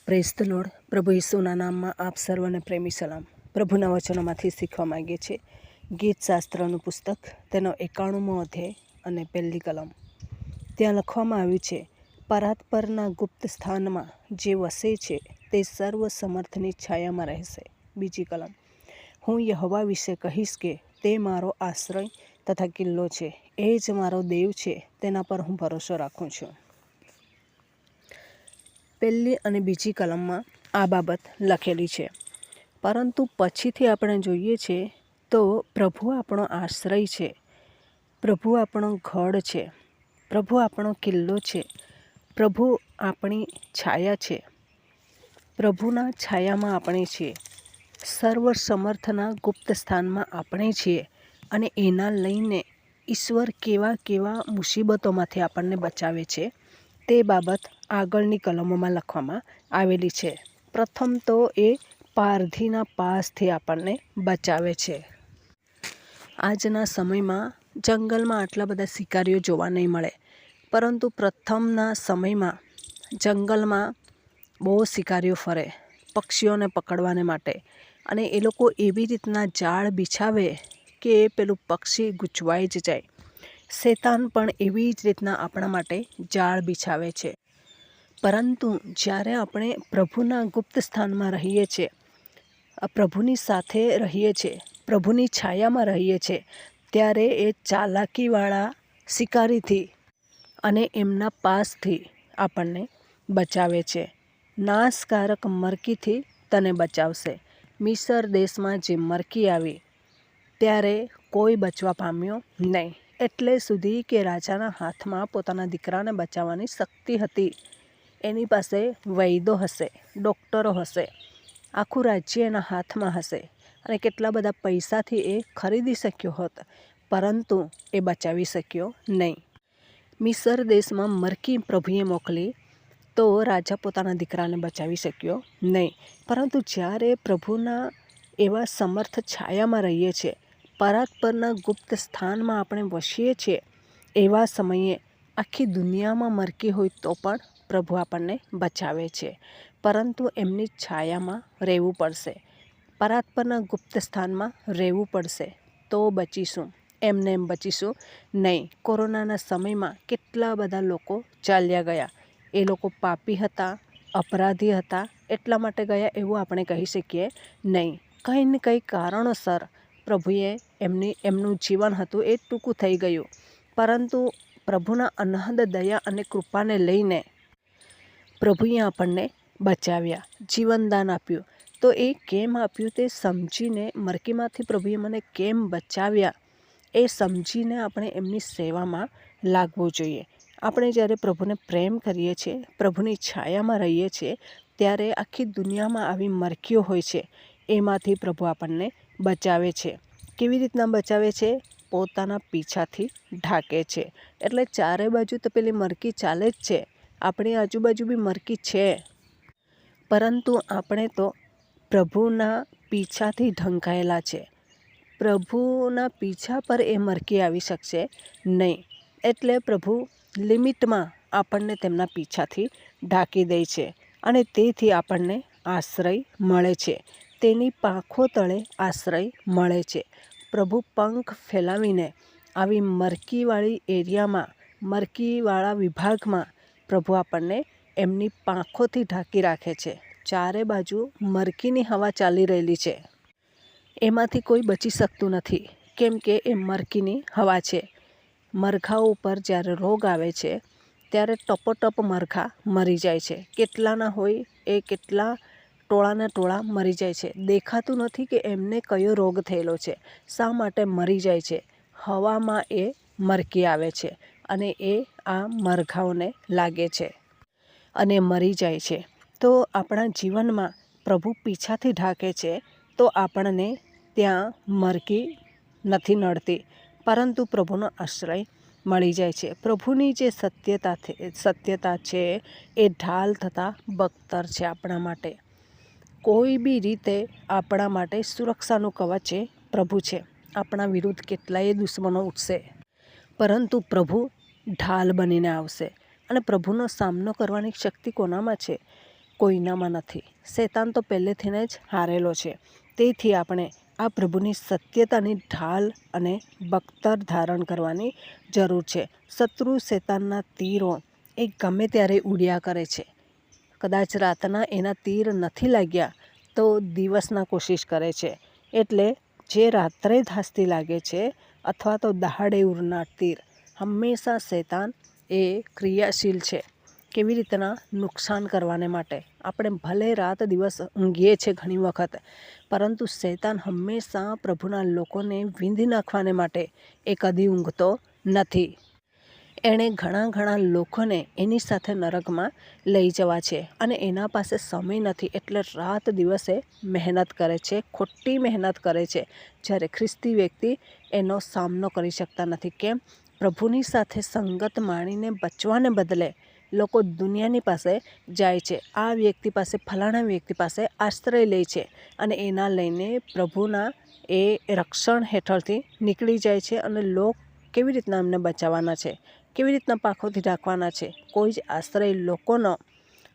Praise the lord. પ્રભુ ઈસુના નામમાં આપ સર્વને પ્રેમી સલામ. પ્રભુના વચનોમાંથી શીખવા માંગીએ છીએ. ગીતશાસ્ત્રનું પુસ્તક, તેનો 91મો અધ્યાય અને 1લી કલમ. ત્યાં લખવામાં આવ્યું છે, પરાત્પરના ગુપ્ત સ્થાનમાં જે વસે છે તે સર્વ સમર્થની છાયામાં રહેશે. 2જી કલમ. હું યહોવા વિશે કહીશ કે તે મારો આશ્રય તથા કિલ્લો છે, એ જ મારો દેવ છે, તેના પર હું ભરોસો રાખું છું. 1લી અને 2જી કલમમાં આ બાબત લખેલી છે, પરંતુ પછીથી આપણે જોઈએ છે તો પ્રભુ આપણો આશ્રય છે, પ્રભુ આપણો ગઢ છે, પ્રભુ આપણો કિલ્લો છે, પ્રભુ આપણી છાયા છે, પ્રભુના છાયામાં આપણે છીએ, સર્વ સમર્થના ગુપ્ત સ્થાનમાં આપણે છીએ. અને એના લઈને ઈશ્વર કેવા કેવા મુસીબતોમાંથી આપણને બચાવે છે તે બાબત આગળની કલમોમાં લખવામાં આવેલી છે. પ્રથમ તો એ પારધીના પાસથી આપણને બચાવે છે. આજના સમયમાં જંગલમાં આટલા બધા શિકારીઓ જોવા નહીં મળે, પરંતુ પ્રથમના સમયમાં જંગલમાં બહુ શિકારીઓ ફરે પક્ષીઓને પકડવાને માટે, અને એ લોકો એવી રીતના જાળ બિછાવે કે પેલું પક્ષી ગૂંચવાઈ જ જાય. શેતાન પણ એવી જ રીતના આપણા માટે જાળ બિછાવે છે. પરંતુ જ્યારે આપણે પ્રભુના ગુપ્ત સ્થાનમાં રહીએ છીએ, પ્રભુની સાથે રહીએ છીએ, પ્રભુની છાયામાં રહીએ છીએ, ત્યારે એ ચાલાકીવાળા શિકારીથી અને એમના પાસથી આપણને બચાવે છે. નાશકારક મરકીથી તને બચાવશે. મિસર દેશમાં જે મરકી આવી ત્યારે કોઈ બચવા પામ્યો નહીં, એટલે સુધી કે રાજાના હાથમાં પોતાના દીકરાને બચાવવાની શક્તિ હતી. એની પાસે વૈદો હશે, ડૉક્ટરો હશે, આખું રાજ્ય એના હાથમાં હશે, અને કેટલા બધા પૈસાથી એ ખરીદી શક્યો હોત, પરંતુ એ બચાવી શક્યો નહીં. મિસર દેશમાં મરકી પ્રભુએ મોકલી તો રાજા પોતાના દીકરાને બચાવી શક્યો નહીં. પરંતુ જ્યારે પ્રભુના એવા સમર્થ છાયામાં રહીએ છીએ, પરાત્પરના ગુપ્ત સ્થાનમાં આપણે વસીએ છીએ, એવા સમયે આખી દુનિયામાં મરકી હોય તો પણ પ્રભુ આપણને બચાવે છે. પરંતુ એમની છાયામાં રહેવું પડશે, પરાત્પરના ગુપ્ત સ્થાનમાં રહેવું પડશે, તો બચીશું. એમને એમ બચીશું નહીં. કોરોનાના સમયમાં કેટલા બધા લોકો ચાલ્યા ગયા. એ લોકો પાપી હતા, અપરાધી હતા, એટલા માટે ગયા એવું આપણે કહી શકીએ નહીં. કંઈ ને કંઈ કારણોસર પ્રભુએ એમનું જીવન હતું એ ટૂંકું થઈ ગયું, પરંતુ પ્રભુના અનહદ દયા અને કૃપાને લઈને પ્રભુએ આપણને બચાવ્યા, જીવનદાન આપ્યું. તો એ કેમ આપ્યું તે સમજીને, મરકીમાંથી પ્રભુએ મને કેમ બચાવ્યા એ સમજીને આપણે એમની સેવામાં લાગવું જોઈએ. આપણે જ્યારે પ્રભુને પ્રેમ કરીએ છીએ, પ્રભુની છાયામાં રહીએ છીએ, ત્યારે આખી દુનિયામાં આવી મરકીઓ હોય છે, એમાંથી પ્રભુ આપણને બચાવે છે. કેવી રીતના બચાવે છે? પોતાના પીછાથી ઢાંકે છે. એટલે ચારે બાજુ તો પેલી મરકી ચાલે જ છે, આપણી આજુબાજુ બી મરકી છે, પરંતુ આપણે તો પ્રભુના પીછાથી ઢંકાયેલા છે. પ્રભુના પીછા પર એ મરકી આવી શકશે નહીં. એટલે પ્રભુ લિમિટમાં આપણને તેમના પીછાથી ઢાંકી દે છે, અને તેથી આપણને આશ્રય મળે છે. તેની પાંખો તળે આશ્રય મળે છે. પ્રભુ પંખ ફેલાવીને આવી મરકીવાળી એરિયામાં, મરકીવાળા વિભાગમાં પ્રભુ આપણને એમની પાંખોથી ઢાંકી રાખે છે. ચારે બાજુ મરકીની હવા ચાલી રહેલી છે, એમાંથી કોઈ બચી શકતું નથી, કેમ કે એ મરકીની હવા છે. મરઘાઓ ઉપર જ્યારે રોગ આવે છે ત્યારે ટપોટપ મરઘા મરી જાય છે. કેટલાના હોય એ કેટલા ટોળાના ટોળા મરી જાય છે. દેખાતું નથી કે એમને કયો રોગ થયેલો છે, શા માટે મરી જાય છે. હવામાં એ મરકી આવે છે અને એ આ મરઘાઓને લાગે છે અને મરી જાય છે. તો આપણા જીવનમાં પ્રભુ પીછાથી ઢાંકે છે તો આપણને ત્યાં મરકી નથી નડતી, પરંતુ પ્રભુનો આશ્રય મળી જાય છે. પ્રભુની જે સત્યતા છે એ ઢાલ થતાં બખ્તર છે આપણા માટે. કોઈ બી રીતે આપણા માટે સુરક્ષાનું કવચ એ પ્રભુ છે. આપણા વિરુદ્ધ કેટલાય દુશ્મનો ઉઠશે, પરંતુ પ્રભુ ઢાલ બનીને આવશે. અને પ્રભુનો સામનો કરવાની શક્તિ કોનામાં છે? કોઈનામાં નથી. શૈતાન તો પહેલેથી જ હારેલો છે. તેથી આપણે આ પ્રભુની સત્યતાની ઢાલ અને બખ્તર ધારણ કરવાની જરૂર છે. શત્રુ શૈતાનના તીરો એ ગમે ત્યારે ઉડ્યા કરે છે. કદાચ રાતના એના તીર નથી લાગ્યા તો દિવસના કોશિશ કરે છે. એટલે જે રાત્રે ધાસ્તી લાગે છે અથવા તો દહાડે ઉડનાર તીર, હંમેશા શૈતાન એ ક્રિયાશીલ છે. કેવી રીતના નુકસાન કરવાને માટે. આપણે ભલે રાત દિવસ ઊંઘીએ છીએ ઘણી વખત, પરંતુ શૈતાન હંમેશા પ્રભુના લોકોને વીંધી નાખવાને માટે એ કદી ઊંઘતો નથી. એણે ઘણા લોકોને એની સાથે નરકમાં લઈ જવા છે અને એના પાસે સમય નથી. એટલે રાત દિવસે મહેનત કરે છે, ખોટી મહેનત કરે છે. જ્યારે ખ્રિસ્તી વ્યક્તિ એનો સામનો કરી શકતા નથી. કેમ? પ્રભુની સાથે સંગત માણીને બચવાને બદલે લોકો દુનિયાની પાસે જાય છે. આ વ્યક્તિ પાસે, ફલાણા વ્યક્તિ પાસે આશ્રય લે છે અને એના લઈને પ્રભુના એ રક્ષણ હેઠળથી નીકળી જાય છે. અને લોક કેવી રીતના એમને બચાવવાના છે, કેવી રીતના પાંખોથી ઢાંકવાના છે? કોઈ જ આશ્રય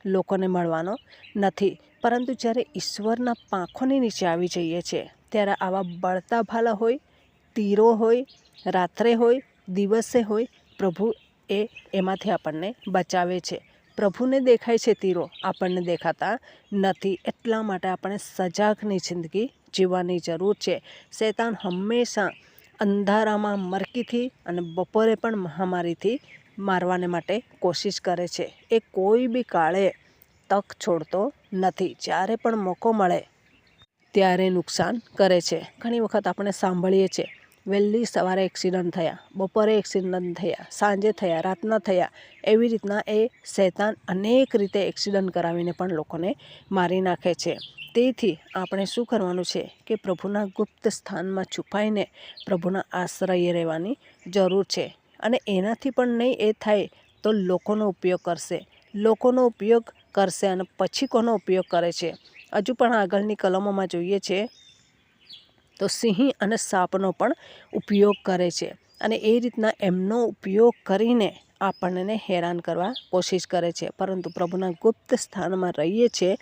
લોકોને મળવાનો નથી. પરંતુ જ્યારે ઈશ્વરના પાંખોની નીચે આવી જઈએ છીએ ત્યારે આવા બળતા ભાલા હોય, તીરો હોય, રાત્રે હોય, દિવસે હોય, પ્રભુ એમાંથી આપણને બચાવે છે. પ્રભુને દેખાય છે તીરો, આપણને દેખાતા નથી. એટલા માટે આપણે સજાગની જિંદગી જીવવાની જરૂર છે. શૈતાન હંમેશા અંધારામાં મરકીથી અને બપોરે પણ મહામારીથી મારવાને માટે કોશિશ કરે છે. એ કોઈ બી કાળે તક છોડતો નથી. જ્યારે પણ મોકો મળે ત્યારે નુકસાન કરે છે. ઘણી વખત આપણે સાંભળીએ છીએ વહેલી સવારે એક્સિડન્ટ થયા, બપોરે એક્સિડન્ટ થયા, સાંજે થયા, રાતના થયા. એવી રીતના એ શૈતાન અનેક રીતે એક્સિડન્ટ કરાવીને પણ લોકોને મારી નાખે છે. તેથી આપણે શું કરવાનું છે કે પ્રભુના ગુપ્ત સ્થાનમાં છુપાઈને પ્રભુના આશ્રયે રહેવાની જરૂર છે. અને એનાથી પણ નહીં એ થાય તો લોકોનો ઉપયોગ કરશે. અને પછી કોનો ઉપયોગ કરે છે? હજુ પણ આગળની કલમોમાં જોઈએ છે તો સિંહ અને સાપનો પણ ઉપયોગ કરે છે. અને એ રીતના એમનો ઉપયોગ કરીને આપણને હેરાન કરવા કોશિશ કરે છે. પરંતુ પ્રભુના ગુપ્ત સ્થાનમાં રહીએ છીએ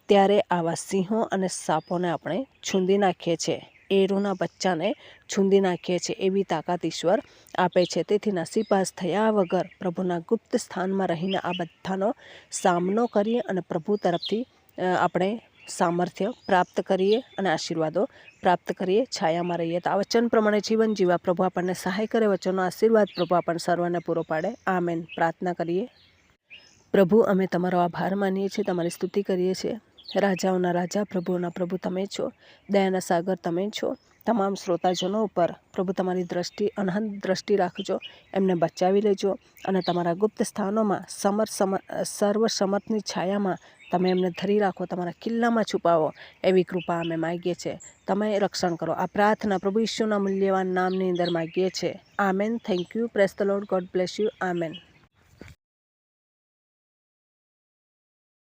ત્યારે આવા સિંહો અને સાપોને આપણે છૂંદી નાખીએ છીએ. એરુના બચ્ચાને છૂંદી નાખીએ છીએ. એવી તાકાત ઈશ્વર આપે છે. તેથી નસીબાસ થયા વગર પ્રભુના ગુપ્ત સ્થાનમાં રહીને આ બધાનો સામનો કરીએ અને પ્રભુ તરફથી આપણે સામર્થ્ય પ્રાપ્ત કરીએ અને આશીર્વાદો પ્રાપ્ત કરીએ. છાયામાં રહીએ તો આ વચન પ્રમાણે જીવન જીવા પ્રભુ આપણને સહાય કરે. વચનનો આશીર્વાદ પ્રભુ આપણને સર્વને પૂરો પાડે. આમેન. પ્રાર્થના કરીએ. પ્રભુ, અમે તમારો આભાર માનીએ છીએ, તમારી સ્તુતિ કરીએ છીએ. રાજાઓના રાજા, પ્રભુઓના પ્રભુ તમે છો. દયાના સાગર તમે છો. તમામ શ્રોતાજનો ઉપર પ્રભુ તમારી દ્રષ્ટિ, અનહદ દ્રષ્ટિ રાખજો. એમને બચાવી લેજો અને તમારા ગુપ્ત સ્થાનોમાં સર્વ સમર્થની છાયામાં તમે એમને ધરી રાખો. તમારા કિલ્લામાં છુપાવો. એવી કૃપા અમે માગીએ છીએ. તમે રક્ષણ કરો. આ પ્રાર્થના પ્રભુ ઈસુના મૂલ્યવાન નામની અંદર માગીએ છીએ. Amen. Thank you. Praise the lord. God bless you. Amen.